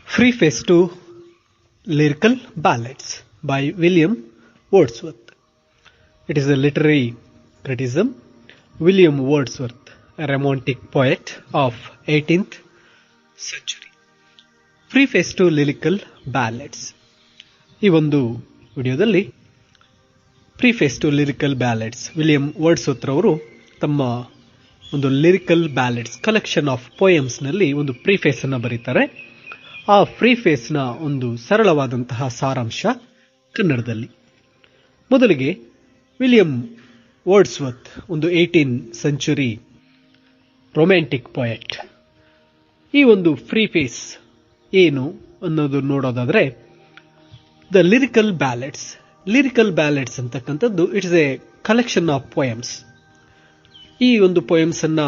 Preface to Lyrical Ballads by William Wordsworth. It is a literary criticism. William Wordsworth, a romantic poet of 18th century. Preface to Lyrical Ballads. ಈ ಒಂದು ವಿಡಿಯೋದಲ್ಲಿ Preface to Lyrical Ballads William Wordsworth ರವರು ತಮ್ಮ ಒಂದು Lyrical Ballads collection of poems ನಲ್ಲಿ ಒಂದು preface ಅನ್ನು ಬರೀತಾರೆ. ಆ ಪ್ರಿಫೇಸ್ ನ ಒಂದು ಸರಳವಾದಂತಹ ಸಾರಾಂಶ ಕನ್ನಡದಲ್ಲಿ. ಮೊದಲಿಗೆ ವಿಲಿಯಂ ವರ್ಡ್ಸ್ವರ್ತ್ ಒಂದು 18th ಸೆಂಚುರಿ ರೊಮ್ಯಾಂಟಿಕ್ ಪೊಯೆಟ್. ಈ ಒಂದು ಪ್ರಿಫೇಸ್ ಏನು ಅನ್ನೋದು ನೋಡೋದಾದ್ರೆ, ದ ಲಿರಿಕಲ್ ಬ್ಯಾಲೆಡ್ಸ್ ಅಂತಕ್ಕಂಥದ್ದು it's A collection of poems. ಈ ಒಂದು ಪೊಯಮ್ಸ್ ಅನ್ನ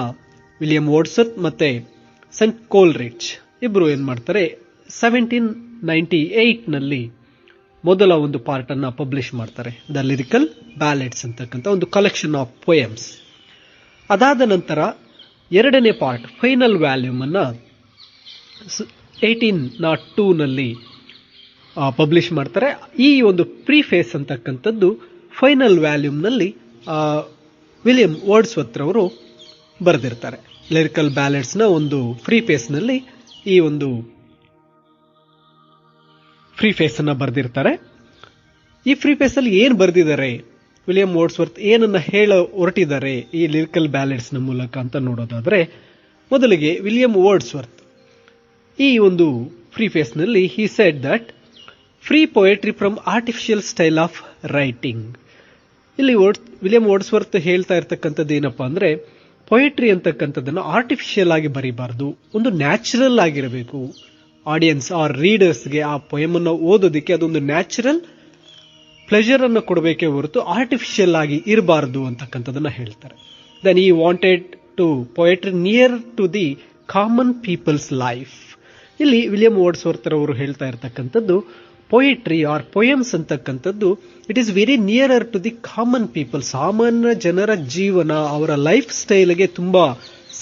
ವಿಲಿಯಂ ವರ್ಡ್ಸ್ವರ್ತ್ ಮತ್ತೆ ಸೆಂಟ್ ಕೋಲ್ರಿಡ್ಜ್ ಇಬ್ರು ಏನ್ ಮಾಡ್ತಾರೆ, 1798 ನಲ್ಲಿ ಮೊದಲ ಒಂದು ಪಾರ್ಟ್ ಅನ್ನ ಪಬ್ಲಿಷ್ ಮಾಡ್ತಾರೆ. ದ ಲಿರಿಕಲ್ ಬ್ಯಾಲೆಡ್ಸ್ ಅಂತಕ್ಕಂಥ ಒಂದು ಕಲೆಕ್ಷನ್ ಆಫ್ ಪೊಯಮ್ಸ್. ಅದಾದ ನಂತರ ಎರಡನೇ ಪಾರ್ಟ್, ಫೈನಲ್ ವ್ಯಾಲ್ಯೂಮ್ ಅನ್ನ 1802 ನಲ್ಲಿ ಪಬ್ಲಿಷ್ ಮಾಡ್ತಾರೆ. ಈ ಒಂದು ಪ್ರಿಫೇಸ್ ಅಂತಕ್ಕಂಥದ್ದು ಫೈನಲ್ ವ್ಯಾಲ್ಯೂಮ್ ನಲ್ಲಿ ವಿಲಿಯಂ ವರ್ಡ್ಸ್ವರ್ತ್ ರವರು ಬರೆದಿರ್ತಾರೆ. ಲಿರಿಕಲ್ ಬ್ಯಾಲೆಡ್ಸ್ ನ ಒಂದು ಪ್ರಿಫೇಸ್ ನಲ್ಲಿ ಈ ಒಂದು ಪ್ರಿಫೇಸ್ ಅನ್ನ ಬರೆದಿರ್ತಾರೆ. ಈ ಪ್ರಿಫೇಸ್ ಅಲ್ಲಿ ಏನ್ ಬರೆದಿದ್ದಾರೆ, ವಿಲಿಯಂ ವರ್ಡ್ಸ್ವರ್ತ್ ಏನನ್ನ ಹೇಳ ಹೊರಟಿದ್ದಾರೆ ಈ ಲಿರಿಕಲ್ ಬ್ಯಾಲೆಡ್ಸ್ ನ ಮೂಲಕ ಅಂತ ನೋಡೋದಾದ್ರೆ, ಮೊದಲಿಗೆ ವಿಲಿಯಂ ವರ್ಡ್ಸ್ವರ್ತ್ ಈ ಒಂದು ಪ್ರಿಫೇಸ್ ನಲ್ಲಿ he said that free poetry from artificial style of writing. ಇಲ್ಲಿ ವಿಲಿಯಂ ವರ್ಡ್ಸ್ವರ್ತ್ ಹೇಳ್ತಾ ಇರ್ತಕ್ಕಂಥದ್ದು ಏನಪ್ಪಾ ಅಂದ್ರೆ, ಪೊಯೆಟ್ರಿ ಅಂತಕ್ಕಂಥದ್ದನ್ನು ಆರ್ಟಿಫಿಷಿಯಲ್ ಆಗಿ ಬರೀಬಾರ್ದು, ಒಂದು ನ್ಯಾಚುರಲ್ ಆಗಿರಬೇಕು. ಆಡಿಯನ್ಸ್ ಆರ್ ರೀಡರ್ಸ್ಗೆ ಆ ಪೊಯಮ್ ಅನ್ನು ಓದೋದಕ್ಕೆ ಅದೊಂದು ನ್ಯಾಚುರಲ್ ಪ್ಲೆಜರ್ ಅನ್ನು ಕೊಡಬೇಕೇ ಹೊರತು ಆರ್ಟಿಫಿಷಿಯಲ್ ಆಗಿ ಇರಬಾರದು ಅಂತಕ್ಕಂಥದನ್ನ ಹೇಳ್ತಾರೆ. Then he wanted to poetry near to the common people's life. ಇಲ್ಲಿ ವಿಲಿಯಂ ವರ್ಡ್ಸ್ವರ್ತ್ ಅವರು ಹೇಳ್ತಾ ಇರ್ತಕ್ಕಂಥದ್ದು, ಪೊಯೆಟ್ರಿ ಆರ್ ಪೊಯಮ್ಸ್ ಅಂತಕ್ಕಂಥದ್ದು it is very nearer to the common people. ಸಾಮಾನ್ಯ ಜನರ ಜೀವನ, ಅವರ ಲೈಫ್ ಸ್ಟೈಲ್ಗೆ ತುಂಬಾ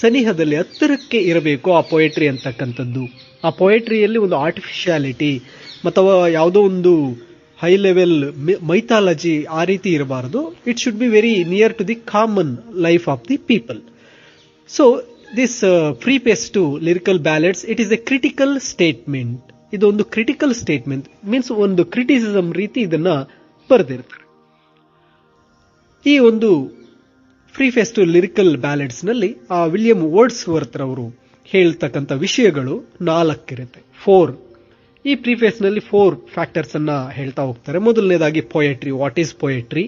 ಸನಿಹದಲ್ಲಿ ಹತ್ತಿರಕ್ಕೆ ಇರಬೇಕು ಆ ಪೊಯೆಟ್ರಿ ಅಂತಕ್ಕಂಥದ್ದು. ಆ ಪೊಯೆಟ್ರಿಯಲ್ಲಿ ಒಂದು ಆರ್ಟಿಫಿಷಿಯಾಲಿಟಿ ಅಥವಾ ಯಾವುದೋ ಒಂದು ಹೈ ಲೆವೆಲ್ ಮೈಥಾಲಜಿ ಆ ರೀತಿ ಇರಬಾರದು. It should be very near to the common life of the people. So this Preface to Lyrical Ballads it is a critical statement. ಇದು ಒಂದು ಕ್ರಿಟಿಕಲ್ ಸ್ಟೇಟ್ಮೆಂಟ್, ಮೀನ್ಸ್ ಒಂದು ಕ್ರಿಟಿಸಿಸಮ್ ರೀತಿ ಇದನ್ನ ಬರೆದಿರ್ತಾರೆ. ಈ ಒಂದು ಪ್ರಿಫೇಸ್ ಟು ಲಿರಿಕಲ್ ಬ್ಯಾಲೆಡ್ಸ್ ನಲ್ಲಿ ಆ ವಿಲಿಯಂ ವರ್ಡ್ಸ್ವರ್ತ್ ರವರು ಹೇಳ್ತಕ್ಕಂಥ ವಿಷಯಗಳು 4 ಇರುತ್ತೆ. 4 ಈ ಪ್ರಿಫೇಸ್ ನಲ್ಲಿ 4 ಫ್ಯಾಕ್ಟರ್ಸ್ ಅನ್ನ ಹೇಳ್ತಾ ಹೋಗ್ತಾರೆ. ಮೊದಲನೇದಾಗಿ poetry, what is poetry,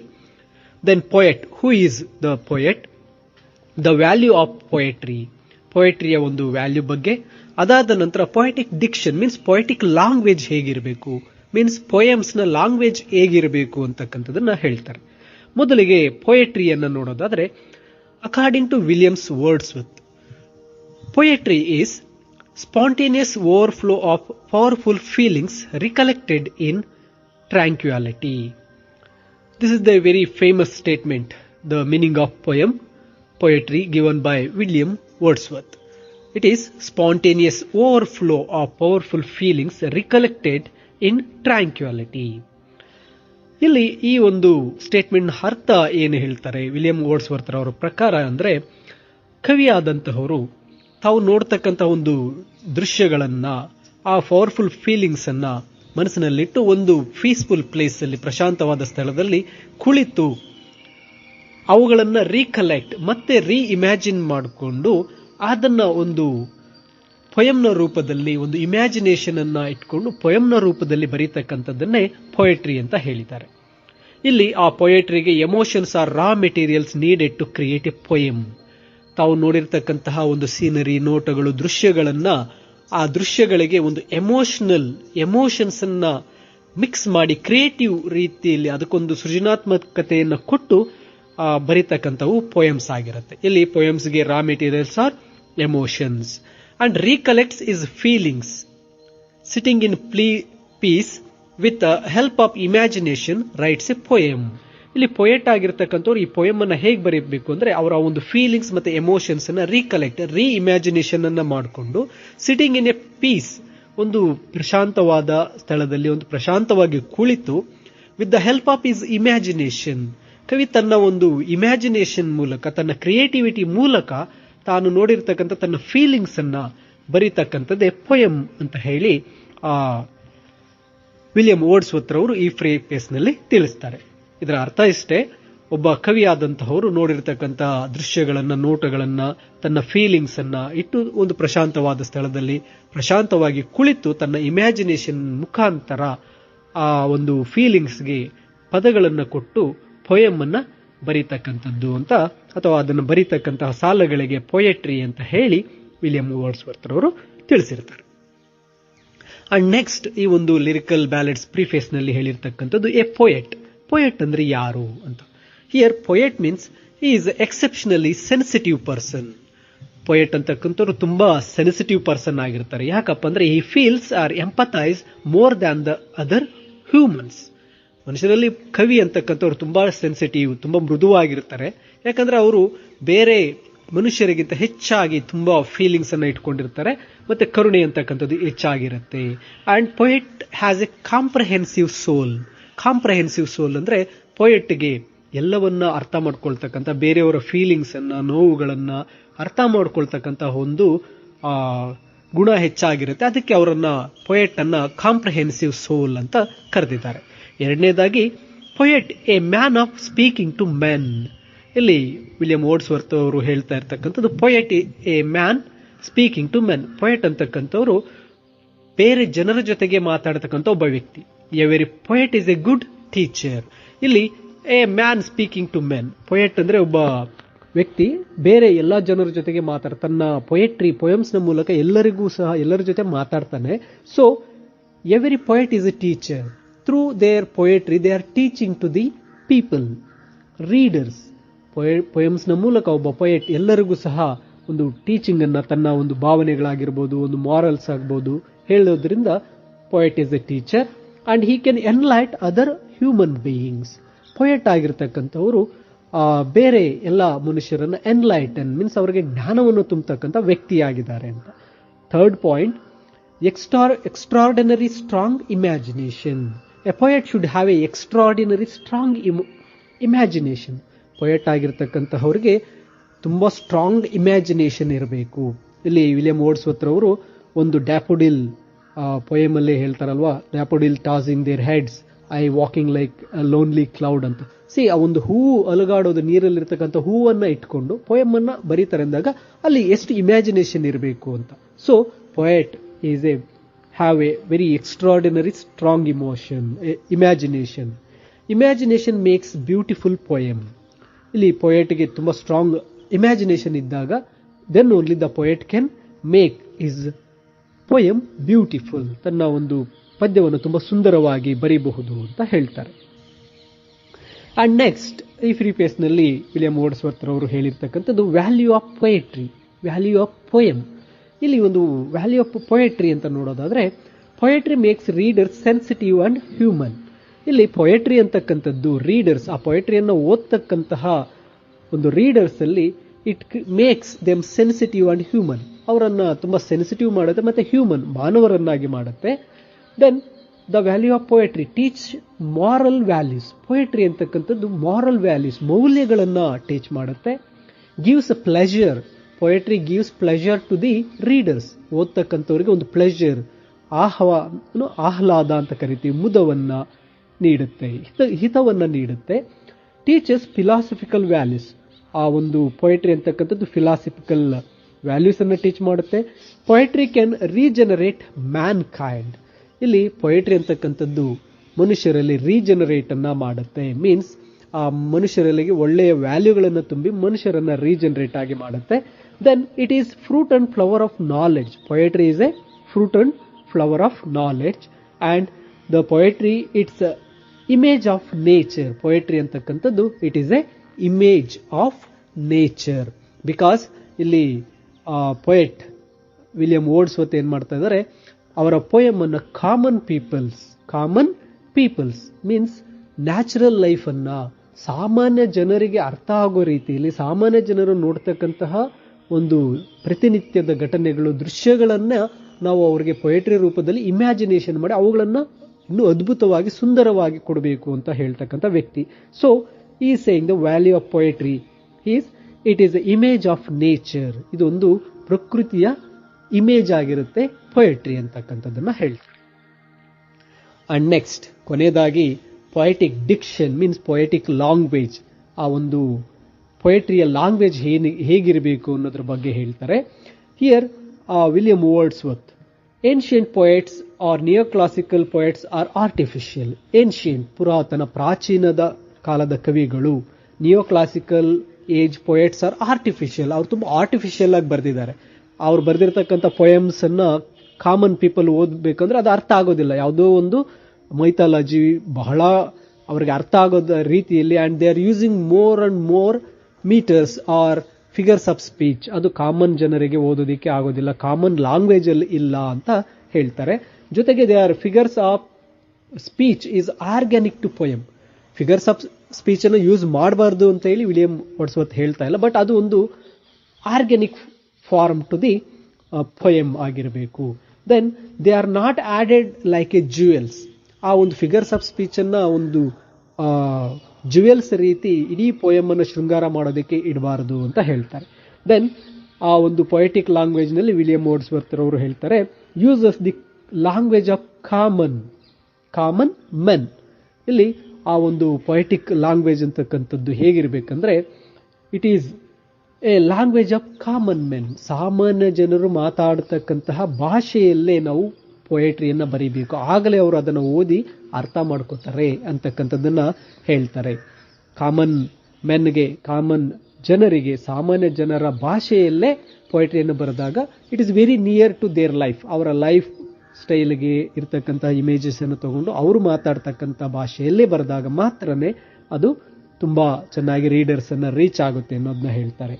then poet, who is the poet, the value of poetry, ಪೊಯೆಟ್ರಿಯ ಒಂದು ವ್ಯಾಲ್ಯೂ ಬಗ್ಗೆ. ಅದಾದ ನಂತರ poetic diction, means poetic language ಹೇಗಿರಬೇಕು, ಮೀನ್ಸ್ ಪೊಯಮ್ಸ್ ನ ಲ್ಯಾಂಗ್ವೇಜ್ ಹೇಗಿರಬೇಕು ಅಂತಕ್ಕಂಥದನ್ನ ಹೇಳ್ತಾರೆ. ಮೊದಲಿಗೆ ಪೊಯೆಟ್ರಿಯನ್ನ ನೋಡೋದಾದ್ರೆ, according to Williams Wordsworth, poetry is spontaneous overflow of powerful feelings recollected in tranquillity. This is the very famous statement, the meaning of poetry given by William Wordsworth. It is spontaneous overflow of powerful feelings recollected in tranquility. ಇಲ್ಲಿ ಈ ಒಂದು statement ಅರ್ಥ ಏನು ಹೇಳ್ತಾರೆ William Wordsworth ಅವರ ಪ್ರಕಾರ ಅಂದ್ರೆ, ಕವಿಯಾದಂತಹವರು ತಾವು ನೋಡ್ತಕ್ಕಂಥ ಒಂದು ದೃಶ್ಯಗಳನ್ನ, ಆ ಪವರ್ಫುಲ್ ಫೀಲಿಂಗ್ಸ್ ಅನ್ನ ಮನಸ್ಸಿನಲ್ಲಿಟ್ಟು ಒಂದು ಪೀಸ್ಫುಲ್ ಪ್ಲೇಸ್ ಅಲ್ಲಿ, ಪ್ರಶಾಂತವಾದ ಸ್ಥಳದಲ್ಲಿ ಕುಳಿತು ಅವುಗಳನ್ನ ರೀಕಲೆಕ್ಟ್ ಮತ್ತೆ ಇಮ್ಯಾಜಿನ್ ಮಾಡಿಕೊಂಡು ಅದನ್ನ ಒಂದು ಪೊಯಮ್ನ ರೂಪದಲ್ಲಿ, ಒಂದು ಇಮ್ಯಾಜಿನೇಷನ್ ಅನ್ನ ಇಟ್ಕೊಂಡು ಪೊಯಮ್ನ ರೂಪದಲ್ಲಿ ಬರೀತಕ್ಕಂಥದ್ದನ್ನೇ ಪೊಯೆಟ್ರಿ ಅಂತ ಹೇಳಿದ್ದಾರೆ. ಇಲ್ಲಿ ಆ ಪೊಯೆಟ್ರಿಗೆ emotions are raw materials needed to create a poem. ತಾವು ನೋಡಿರ್ತಕ್ಕಂತಹ ಒಂದು ಸೀನರಿ, ನೋಟಗಳು, ದೃಶ್ಯಗಳನ್ನ, ಆ ದೃಶ್ಯಗಳಿಗೆ ಒಂದು ಎಮೋಷನ್ಸ್ ಅನ್ನ ಮಿಕ್ಸ್ ಮಾಡಿ ಕ್ರಿಯೇಟಿವ್ ರೀತಿಯಲ್ಲಿ ಅದಕ್ಕೊಂದು ಸೃಜನಾತ್ಮಕತೆಯನ್ನು ಕೊಟ್ಟು ಬರೀತಕ್ಕಂಥವು ಪೊಯಮ್ಸ್ ಆಗಿರುತ್ತೆ. ಇಲ್ಲಿ ಪೊಯಮ್ಸ್ಗೆ raw materials are emotions and recollects is feelings sitting in peace with help of imagination writes a poem. ಇಲ್ಲಿ ಪೊಯೆಟ್ ಆಗಿರ್ತಕ್ಕಂಥವ್ರು ಈ ಪೊಯಮ್ ಅನ್ನ ಹೇಗೆ ಬರೀಬೇಕು ಅಂದ್ರೆ, ಅವರ ಒಂದು ಫೀಲಿಂಗ್ಸ್ ಮತ್ತೆ ಎಮೋಷನ್ಸ್ ಅನ್ನ ರೀಕಲೆಕ್ಟ್, ಇಮ್ಯಾಜಿನೇಷನ್ ಅನ್ನ ಮಾಡಿಕೊಂಡು ಸಿಟಿಂಗ್ ಇನ್ ಎ ಪೀಸ್, ಒಂದು ಪ್ರಶಾಂತವಾದ ಸ್ಥಳದಲ್ಲಿ ಒಂದು ಪ್ರಶಾಂತವಾಗಿ ಕುಳಿತು with the help of his imagination, ಕವಿ ತನ್ನ ಒಂದು ಇಮ್ಯಾಜಿನೇಷನ್ ಮೂಲಕ, ತನ್ನ ಕ್ರಿಯೇಟಿವಿಟಿ ಮೂಲಕ ತಾನು ನೋಡಿರ್ತಕ್ಕಂಥ ತನ್ನ ಫೀಲಿಂಗ್ಸ್ ಅನ್ನ ಬರೀತಕ್ಕಂಥದ್ದೇ ಪೊಯಮ್ ಅಂತ ಹೇಳಿ ವಿಲಿಯಂ ವರ್ಡ್ಸ್ವರ್ತ್ ರವರು ಈ ಪ್ರಿಫೇಸ್ ನಲ್ಲಿ ತಿಳಿಸ್ತಾರೆ. ಇದರ ಅರ್ಥ ಇಷ್ಟೇ, ಒಬ್ಬ ಕವಿಯಾದಂತಹವರು ನೋಡಿರ್ತಕ್ಕಂತಹ ದೃಶ್ಯಗಳನ್ನ, ನೋಟಗಳನ್ನ, ತನ್ನ ಫೀಲಿಂಗ್ಸ್ ಅನ್ನ ಇಟ್ಟು ಒಂದು ಪ್ರಶಾಂತವಾದ ಸ್ಥಳದಲ್ಲಿ ಪ್ರಶಾಂತವಾಗಿ ಕುಳಿತು ತನ್ನ ಇಮ್ಯಾಜಿನೇಷನ್ ಮುಖಾಂತರ ಆ ಒಂದು ಫೀಲಿಂಗ್ಸ್ಗೆ ಪದಗಳನ್ನು ಕೊಟ್ಟು ಪೊಯಮ್ ಅನ್ನ ಬರೀತಕ್ಕಂಥದ್ದು ಅಂತ, ಅಥವಾ ಅದನ್ನು ಬರೀತಕ್ಕಂತಹ ಸಾಲಗಳಿಗೆ ಪೊಯೆಟ್ರಿ ಅಂತ ಹೇಳಿ ವಿಲಿಯಂ ವರ್ಡ್ಸ್ವರ್ತ್ ರವರು ತಿಳಿಸಿರ್ತಾರೆ. ಅಂಡ್ ನೆಕ್ಸ್ಟ್ ಈ ಒಂದು ಲಿರಿಕಲ್ ಬ್ಯಾಲೆಡ್ಸ್ ಪ್ರಿಫೇಸ್ ನಲ್ಲಿ ಹೇಳಿರ್ತಕ್ಕಂಥದ್ದು ಎ ಪೊಯೆಟ್. ಪೊಯೆಟ್ ಅಂದ್ರೆ ಯಾರು ಅಂತ. Here poet means he is exceptionally sensitive person. Poet ಅಂತಕ್ಕಂಥವ್ರು ತುಂಬಾ ಸೆನ್ಸಿಟಿವ್ ಪರ್ಸನ್ ಆಗಿರ್ತಾರೆ. ಯಾಕಪ್ಪ ಅಂದ್ರೆ he feels or empathise more than the other humans. ಮನುಷ್ಯರಲ್ಲಿ ಕವಿ ಅಂತಕ್ಕಂಥವ್ರು ತುಂಬಾ ಸೆನ್ಸಿಟಿವ್, ತುಂಬಾ ಮೃದುವಾಗಿರ್ತಾರೆ. ಯಾಕಂದ್ರೆ ಅವರು ಬೇರೆ ಮನುಷ್ಯರಿಗಿಂತ ಹೆಚ್ಚಾಗಿ ತುಂಬಾ ಫೀಲಿಂಗ್ಸ್ ಅನ್ನ ಇಟ್ಕೊಂಡಿರ್ತಾರೆ, ಮತ್ತೆ ಕರುಣೆ ಅಂತಕ್ಕಂಥದ್ದು ಹೆಚ್ಚಾಗಿರುತ್ತೆ. And poet has a comprehensive soul. Comprehensive soul ಅಂದ್ರೆ ಪೊಯೆಟ್ಗೆ ಎಲ್ಲವನ್ನ ಅರ್ಥ ಮಾಡ್ಕೊಳ್ತಕ್ಕಂಥ, ಬೇರೆಯವರ ಫೀಲಿಂಗ್ಸ್ ಅನ್ನ, ನೋವುಗಳನ್ನ ಅರ್ಥ ಮಾಡ್ಕೊಳ್ತಕ್ಕಂಥ ಒಂದು ಗುಣ ಹೆಚ್ಚಾಗಿರುತ್ತೆ. ಅದಕ್ಕೆ ಅವರನ್ನ ಪೊಯೆಟ್ ಅನ್ನ ಕಾಂಪ್ರಹೆನ್ಸಿವ್ ಸೋಲ್ ಅಂತ ಕರೆದಿದ್ದಾರೆ. ಎರಡನೇದಾಗಿ poet a man of speaking to men. ಇಲ್ಲಿ ವಿಲಿಯಂ ವರ್ಡ್ಸ್ವರ್ತ್ ಅವರು ಹೇಳ್ತಾ ಇರ್ತಕ್ಕಂಥದ್ದು poet a man speaking to men. Poet ಅಂತಕ್ಕಂಥವ್ರು ಬೇರೆ ಜನರ ಜೊತೆಗೆ ಮಾತಾಡತಕ್ಕಂಥ ಒಬ್ಬ ವ್ಯಕ್ತಿ. Every poet is a good teacher. ಇಲ್ಲಿ a man speaking to men. Poet ಅಂದ್ರೆ ಒಬ್ಬ ವ್ಯಕ್ತಿ ಬೇರೆ ಎಲ್ಲಾ ಜನರ ಜೊತೆಗೆ ತನ್ನ ಪೊಯಮ್ಸ್ ನ ಮೂಲಕ ಎಲ್ಲರಿಗೂ ಸಹ ಎಲ್ಲರ ಜೊತೆ ಮಾತಾಡ್ತಾನೆ. So every poet is a teacher. Through their poetry they are teaching to the people, readers. Poems ನ ಮೂಲಕ ಒಬ್ಬ ಪೊಯೆಟ್ ಎಲ್ಲರಿಗೂ ಸಹ ಒಂದು ಟೀಚಿಂಗ್ ಅನ್ನ, ತನ್ನ ಒಂದು ಭಾವನೆಗಳಾಗಿರ್ಬೋದು, ಒಂದು ಮಾರಲ್ಸ್ ಆಗ್ಬೋದು ಹೇಳೋದ್ರಿಂದ poet is a teacher. And he can enlight other human beings. Poet ಆಗಿರ್ತಕ್ಕಂಥವರು ಬೇರೆ ಎಲ್ಲ ಮನುಷ್ಯರನ್ನ ಎನ್ಲೈಟನ್ ಮೀನ್ಸ್ ಅವರಿಗೆ ಜ್ಞಾನವನ್ನು ತುಂಬತಕ್ಕಂಥ ವ್ಯಕ್ತಿಯಾಗಿದ್ದಾರೆ ಅಂತ. Third point, extraordinary strong imagination. A poet should have a extraordinary strong imagination. Poet ಆಗಿರ್ತಕ್ಕಂಥವ್ರಿಗೆ ತುಂಬಾ ಸ್ಟ್ರಾಂಗ್ ಇಮ್ಯಾಜಿನೇಷನ್ ಇರಬೇಕು. ಇಲ್ಲಿ ವಿಲಿಯಂ ವರ್ಡ್ಸ್ವರ್ತ್ ರವರು ಒಂದು ಡ್ಯಾಫೋಡಿಲ್ ಪೊಯಮ್ ಅಲ್ಲೇ ಹೇಳ್ತಾರಲ್ವಾ, daffodil tossing their heads, I walking like lonely cloud ಅಂತ. ಆ ಒಂದು ಹೂವು ಅಲುಗಾಡೋದು, ನೀರಲ್ಲಿರ್ತಕ್ಕಂಥ ಹೂವನ್ನ ಇಟ್ಕೊಂಡು ಪೊಯಮ್ ಅನ್ನ ಬರೀತಾರೆ ಅಂದಾಗ ಅಲ್ಲಿ ಎಷ್ಟು ಇಮ್ಯಾಜಿನೇಷನ್ ಇರಬೇಕು ಅಂತ. So poet is a have a very extraordinary strong imagination. Imagination makes beautiful poem. ಇಲ್ಲಿ ಪೊಯೆಟ್ಗೆ ತುಂಬಾ ಸ್ಟ್ರಾಂಗ್ ಇಮ್ಯಾಜಿನೇಷನ್ ಇದ್ದಾಗ then only the poet can make his poem beautiful. ತನ್ನ ಒಂದು ಪದ್ಯವನ್ನು ತುಂಬಾ ಸುಂದರವಾಗಿ ಬರೀಬಹುದು ಅಂತ ಹೇಳ್ತಾರೆ. ಅಂಡ್ ನೆಕ್ಸ್ಟ್ ಈ ಪ್ರಿಫೇಸ್ ನಲ್ಲಿ ವಿಲಿಯಂ ವರ್ಡ್ಸ್ವರ್ತ್ ರವರು ಹೇಳಿರ್ತಕ್ಕಂಥದ್ದು value of poetry, value of poem. ಇಲ್ಲಿ ಒಂದು ವ್ಯಾಲ್ಯೂ ಆಫ್ ಪೊಯೆಟ್ರಿ ಅಂತ ನೋಡೋದಾದ್ರೆ, poetry makes readers sensitive and human. ಇಲ್ಲಿ ಪೊಯೆಟ್ರಿ ಅಂತಕ್ಕಂಥದ್ದು ರೀಡರ್ಸ್, ಆ ಪೊಯೆಟ್ರಿಯನ್ನು ಓದ್ತಕ್ಕಂತಹ ಒಂದು ರೀಡರ್ಸ್ ಅಲ್ಲಿ it makes them sensitive and human. ಅವರನ್ನ ತುಂಬಾ ಸೆನ್ಸಿಟಿವ್ ಮಾಡುತ್ತೆ ಮತ್ತೆ ಹ್ಯೂಮನ್, ಮಾನವರನ್ನಾಗಿ ಮಾಡುತ್ತೆ. Then the value of poetry teach moral values. Poetry ಅಂತಕ್ಕಂಥದ್ದು ಮಾರಲ್ ವ್ಯಾಲ್ಯೂಸ್, ಮೌಲ್ಯಗಳನ್ನ ಟೀಚ್ ಮಾಡುತ್ತೆ. Gives a pleasure. Poetry gives pleasure to the readers. ಓದ್ತಕ್ಕಂಥವ್ರಿಗೆ ಒಂದು ಪ್ಲೆಜರ್, ಆಹ್ಲಾದ ಅಂತ ಕರಿತೀವಿ, ಮುದವನ್ನ ನೀಡುತ್ತೆ, ಹಿತವನ್ನ ನೀಡುತ್ತೆ. Teaches philosophical values. ಆ ಒಂದು ಪೊಯೆಟ್ರಿ ಅಂತಕ್ಕಂಥದ್ದು ಫಿಲಾಸಫಿಕಲ್ ವ್ಯಾಲ್ಯೂಸ್ ಅನ್ನ ಟೀಚ್ ಮಾಡುತ್ತೆ. Poetry can regenerate man kind. ಇಲ್ಲಿ ಪೊಯೆಟ್ರಿ ಅಂತಕ್ಕಂಥದ್ದು ಮನುಷ್ಯರಲ್ಲಿ ರೀಜನರೇಟ್ ಅನ್ನ ಮಾಡುತ್ತೆ. ಮೀನ್ಸ್ ಆ ಮನುಷ್ಯರಲ್ಲಿ ಒಳ್ಳೆಯ ವ್ಯಾಲ್ಯೂಗಳನ್ನು ತುಂಬಿ ಮನುಷ್ಯರನ್ನ ರೀಜನರೇಟ್ ಆಗಿ ಮಾಡುತ್ತೆ. Then it is fruit and flower of knowledge. Poetry is a fruit and flower of knowledge. And the poetry it's image of nature. Poetry ಅಂತಕ್ಕಂಥದ್ದು it is a image of nature. Because ಇಲ್ಲಿ poet William Wordsworth ಏನ್ ಮಾಡ್ತಾ ಇದ್ದಾರೆ, ಅವರ poem ಅನ್ನ common peoples means natural life ಅನ್ನ ಸಾಮಾನ್ಯ ಜನರಿಗೆ ಅರ್ಥ ಆಗೋ ರೀತಿಯಲ್ಲಿ, ಸಾಮಾನ್ಯ ಜನರು ನೋಡ್ತಕ್ಕಂತಹ ಒಂದು ಪ್ರತಿನಿತ್ಯದ ಘಟನೆಗಳು, ದೃಶ್ಯಗಳನ್ನ ನಾವು ಅವರಿಗೆ ಪೊಯೆಟ್ರಿ ರೂಪದಲ್ಲಿ ಇಮ್ಯಾಜಿನೇಷನ್ ಮಾಡಿ ಅವುಗಳನ್ನು ಇನ್ನೂ ಅದ್ಭುತವಾಗಿ ಸುಂದರವಾಗಿ ಕೊಡಬೇಕು ಅಂತ ಹೇಳ್ತಕ್ಕಂಥ ವ್ಯಕ್ತಿ. ಸೊ ಈ saying the value of poetry is it is the image of nature. ಇದೊಂದು ಪ್ರಕೃತಿಯ ಇಮೇಜ್ ಆಗಿರುತ್ತೆ ಪೊಯೆಟ್ರಿ ಅಂತಕ್ಕಂಥದ್ದನ್ನ ಹೇಳ್ತಾರೆ. ಅಂಡ್ ನೆಕ್ಸ್ಟ್ ಕೊನೆಯದಾಗಿ poetic diction means poetic language. ಆ ಒಂದು ಪೊಯೆಟ್ರಿಯ ಲ್ಯಾಂಗ್ವೇಜ್ ಹೇಗಿರಬೇಕು ಅನ್ನೋದ್ರ ಬಗ್ಗೆ ಹೇಳ್ತಾರೆ. Here William Wordsworth, ancient poets are neo classical poets are artificial. Ancient ಪ್ರಾಚೀನದ ಕಾಲದ ಕವಿಗಳು, neo classical age poets are artificial. ಅವ್ರು ತುಂಬಾ ಆರ್ಟಿಫಿಷಿಯಲ್ ಆಗಿ ಬರೆದಿದ್ದಾರೆ. ಅವ್ರು ಬರೆದಿರ್ತಕ್ಕಂಥ ಪೊಯಮ್ಸ್ ಅನ್ನ ಕಾಮನ್ ಪೀಪಲ್ ಓದ್ಬೇಕಂದ್ರೆ ಅದು ಅರ್ಥ ಆಗೋದಿಲ್ಲ. ಯಾವುದೋ ಒಂದು ಮೈಥಾಲಜಿ ಬಹಳ ಅವ್ರಿಗೆ ಅರ್ಥ ಆಗೋದ ರೀತಿಯಲ್ಲಿ, and they are using more and more meters or figures of speech. ಅದು ಕಾಮನ್ ಜನರಿಗೆ ಓದೋದಿಕ್ಕೆ ಆಗೋದಿಲ್ಲ, ಕಾಮನ್ ಲ್ಯಾಂಗ್ವೇಜ್ ಅಲ್ಲಿ ಇಲ್ಲ ಅಂತ ಹೇಳ್ತಾರೆ. ಜೊತೆಗೆ they are figures of speech is organic to poem. Figures of speech ಅನ್ನು ಯೂಸ್ ಮಾಡಬಾರ್ದು ಅಂತ ಹೇಳಿ ವಿಲಿಯಂ ವರ್ಡ್ಸ್ವರ್ತ್ ಹೇಳ್ತಾ ಇಲ್ಲ, ಬಟ್ ಅದು ಒಂದು organic form to the poem ಆಗಿರಬೇಕು. Then they are not added like a jewels. ಆ ಒಂದು ಫಿಗರ್ಸ್ ಆಫ್ ಸ್ಪೀಚ್ ಅನ್ನ ಒಂದು ಜ್ಯುವೆಲ್ಸ್ ರೀತಿ ಇಡೀ ಪೊಯಮ್ ಅನ್ನು ಶೃಂಗಾರ ಮಾಡೋದಕ್ಕೆ ಇಡಬಾರದು ಅಂತ ಹೇಳ್ತಾರೆ. ದೆನ್ ಆ ಒಂದು ಪೊಯೆಟಿಕ್ ಲ್ಯಾಂಗ್ವೇಜ್ ನಲ್ಲಿ ವಿಲಿಯಂ ವರ್ಡ್ಸ್ವರ್ತ್ ಅವರು ಹೇಳ್ತಾರೆ, uses the language of common men. ಇಲ್ಲಿ ಆ ಒಂದು ಪೊಯೆಟಿಕ್ ಲ್ಯಾಂಗ್ವೇಜ್ ಅಂತಕ್ಕಂಥದ್ದು ಹೇಗಿರ್ಬೇಕಂದ್ರೆ it is a language of common men. ಸಾಮಾನ್ಯ ಜನರು ಮಾತಾಡತಕ್ಕಂತಹ ಭಾಷೆಯಲ್ಲೇ ನಾವು ಪೊಯೆಟ್ರಿಯನ್ನ ಬರೀಬೇಕು, ಆಗಲೇ ಅವರು ಅದನ್ನು ಓದಿ ಅರ್ಥ ಮಾಡ್ಕೋತಾರೆ ಅಂತಕ್ಕಂಥದ್ದನ್ನ ಹೇಳ್ತಾರೆ. ಕಾಮನ್ ಮೆನ್ಗೆ, ಕಾಮನ್ ಜನರಿಗೆ, ಸಾಮಾನ್ಯ ಜನರ ಭಾಷೆಯಲ್ಲೇ ಪೊಯೆಟ್ರಿಯನ್ನು ಬರೆದಾಗ it is very near to their life. ಅವರ ಲೈಫ್ ಸ್ಟೈಲ್ಗೆ ಇರ್ತಕ್ಕಂಥ ಇಮೇಜಸ್ ಅನ್ನು ತಗೊಂಡು ಅವರು ಮಾತಾಡ್ತಕ್ಕಂಥ ಭಾಷೆಯಲ್ಲೇ ಬರೆದಾಗ ಮಾತ್ರನೇ ಅದು ತುಂಬಾ ಚೆನ್ನಾಗಿ ರೀಡರ್ಸ್ ಅನ್ನ ರೀಚ್ ಆಗುತ್ತೆ ಅನ್ನೋದನ್ನ ಹೇಳ್ತಾರೆ.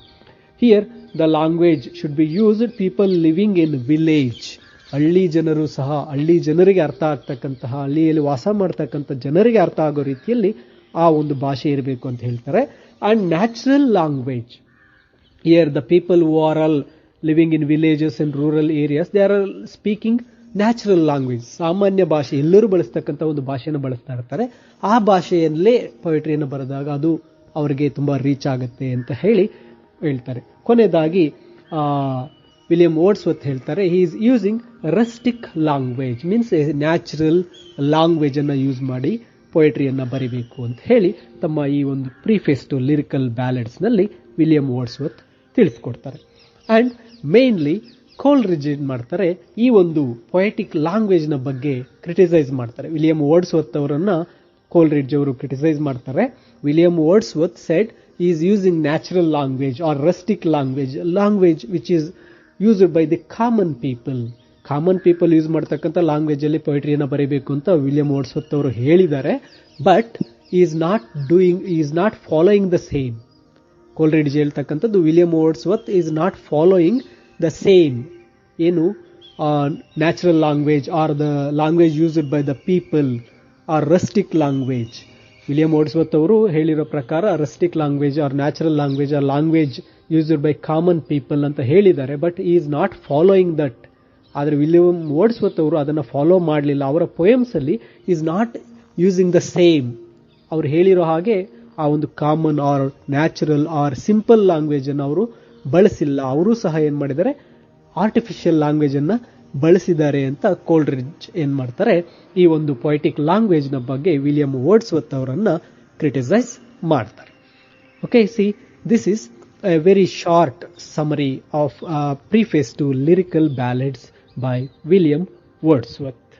Here the language should be used people living in village. ಹಳ್ಳಿ ಜನರು ಸಹ, ಹಳ್ಳಿ ಜನರಿಗೆ ಅರ್ಥ ಆಗ್ತಕ್ಕಂತಹ, ಹಳ್ಳಿಯಲ್ಲಿ ವಾಸ ಮಾಡ್ತಕ್ಕಂಥ ಜನರಿಗೆ ಅರ್ಥ ಆಗೋ ರೀತಿಯಲ್ಲಿ ಆ ಒಂದು ಭಾಷೆ ಇರಬೇಕು ಅಂತ ಹೇಳ್ತಾರೆ. And natural language. Here the people who are all living in villages and rural areas they are all speaking natural language. ಸಾಮಾನ್ಯ ಭಾಷೆ, ಎಲ್ಲರೂ ಬಳಸ್ತಕ್ಕಂಥ ಒಂದು ಭಾಷೆಯನ್ನು ಬಳಸ್ತಾ ಇರ್ತಾರೆ. ಆ ಭಾಷೆಯಲ್ಲೇ ಪೊಯೆಟ್ರಿಯನ್ನು ಬರೆದಾಗ ಅದು ಅವರಿಗೆ ತುಂಬಾ ರೀಚ್ ಆಗುತ್ತೆ ಅಂತ ಹೇಳ್ತಾರೆ. ಕೊನೆಯದಾಗಿ ವಿಲಿಯಂ ವರ್ಡ್ಸ್ವರ್ತ್ ಹೇಳ್ತಾರೆ, he is using rustic language means natural language ಅನ್ನ ಯೂಸ್ ಮಾಡಿ ಪೊಯೆಟ್ರಿಯನ್ನ ಬರಿಬೇಕು ಅಂತ ಹೇಳಿ ತಮ್ಮ ಈ ಒಂದು ಪ್ರಿಫೇಸ್ ಟು ಲಿರಿಕಲ್ ಬ್ಯಾಲೆಡ್ಸ್ ನಲ್ಲಿ ವಿಲಿಯಂ ವರ್ಡ್ಸ್ವರ್ತ್ ತಿಳಿಸ್ಕೊಡ್ತಾರೆ. ಅಂಡ್ ಮೇನ್ಲಿ ಕೋಲ್ರಿಡ್ಜ್ ಏನ್ ಮಾಡ್ತಾರೆ, ಈ ಒಂದು ಪೊಯೆಟಿಕ್ ಲ್ಯಾಂಗ್ವೇಜ್ ನ ಬಗ್ಗೆ ಕ್ರಿಟಿಸೈಸ್ ಮಾಡ್ತಾರೆ. ವಿಲಿಯಂ ವರ್ಡ್ಸ್ವರ್ತ್ ಅವರನ್ನ ಕೋಲ್ರಿಡ್ಜ್ ಅವರು ಕ್ರಿಟಿಸೈಸ್ ಮಾಡ್ತಾರೆ. William Wordsworth shed he is using natural language or rustic language which is used by the common people. Common people use ಮಾಡ್ತಕ್ಕಂಥ ಲ್ಯಾಂಗ್ವೇಜ್ ಅಲ್ಲಿ ಪೊಯೆಟ್ರಿಯನ್ನು ಬರೀಬೇಕು ಅಂತ ವಿಲಿಯಂ ವರ್ಡ್ಸ್ವರ್ತ್ ಅವರು ಹೇಳಿದ್ದಾರೆ. But is not following the same. Coleridge ಹೇಳ್ತಕ್ಕಂಥದ್ದು William Wordsworth is not following the same ಏನು natural language are the language used by the people are rustic language. William Wordsworth ಅವರು ಹೇಳಿರೋ ಪ್ರಕಾರ rustic language are natural language are language used by common people ಅಂತ ಹೇಳಿದ್ದಾರೆ. But is not following that. ಆದರೆ William Wordsworth ಅವರು ಅದನ್ನು follow ಮಾಡಲಿಲ್ಲ. ಅವರ ಪೊಯಮ್ಸ್ ಅಲ್ಲಿ is not using the same. ಅವ್ರು ಹೇಳಿರೋ ಹಾಗೆ ಆ ಒಂದು common or natural or simple language ಅನ್ನು ಅವರು ಬಳಸಿಲ್ಲ. ಅವರು ಸಹ ಏನ್ ಮಾಡಿದ್ದಾರೆ, ಆರ್ಟಿಫಿಷಿಯಲ್ ಲ್ಯಾಂಗ್ವೇಜ್ ಅನ್ನ ಬಳಸಿದ್ದಾರೆ ಅಂತ ಕೋಲ್ರಿಡ್ಜ್ ಏನ್ ಮಾಡ್ತಾರೆ, ಈ ಒಂದು ಪೊಯೆಟಿಕ್ ಲ್ಯಾಂಗ್ವೇಜ್ ನ ಬಗ್ಗೆ ವಿಲಿಯಂ ವರ್ಡ್ಸ್ವರ್ತ್ ಅವರನ್ನ ಕ್ರಿಟಿಸೈಸ್ ಮಾಡ್ತಾರೆ. Okay, see this is a very short summary of Preface to Lyrical Ballads by William Wordsworth.